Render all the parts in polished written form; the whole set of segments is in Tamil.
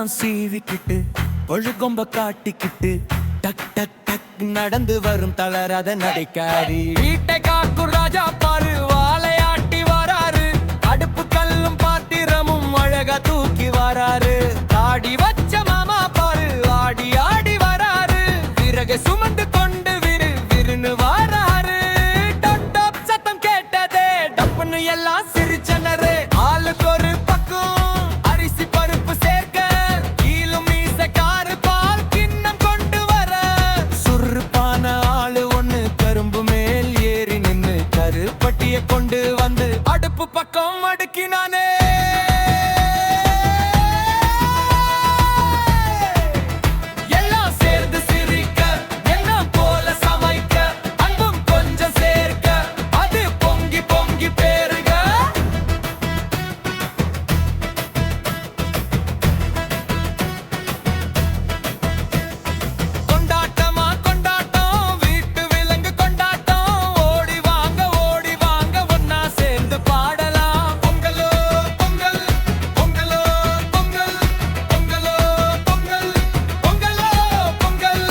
எல்லாம் சீவிக்கிட்டு ஒழுகொம்ப காட்டிக்கிட்டு டக் டக் டக் நடந்து வரும் தளராத நடைக்காரி. வீட்டை காக்கும் ராஜா பாரு வாழையாட்டி வராரு. அடுப்பு கல்லும் பாத்திரமும் அழகா தூக்கி வராரு. தாடி வச்ச மாமா பாரு ஆடி ஆடி வராரு. விறகு சுமந்து கொண்டு விரு விருன்னு வராரு. டப் டப் சத்தம் கேட்டதே டப்புன்னு எல்லாம் சிரிச்சனரு. ஆளுக்கு ஒரு பக்கம் அரிசி பருப்பு சேர்க்க கீழும் மீசக்காரு பால் கிண்ணம் கொண்டு வர. சுறுப்பான ஆளு ஒண்ணு கரும்பு மேல் ஏறி நின்னு கருப்பட்டிய கொண்டு வந்து அடுப்பு பக்கம் அடுக்கினானே. எல்லாம் சேர்ந்து சிரிக்க எண்ணம் போல சமைக்க அன்பும் கொஞ்சம் சேர்க்க அது பொங்கி பொங்கி பேருக. கொண்டாட்டமா கொண்டாட்டம் வீட்டு விலங்கு கொண்டாட்டம். ஓடி வாங்க ஒன்னா சேர்ந்து பாடலாம். பொங்கலோ பொங்கல் பொங்கலோ பொங்கல் பொங்கலோ பொங்கல் பொங்கலோ Pongal.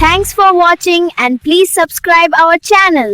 Thanks for watching and please subscribe our channel.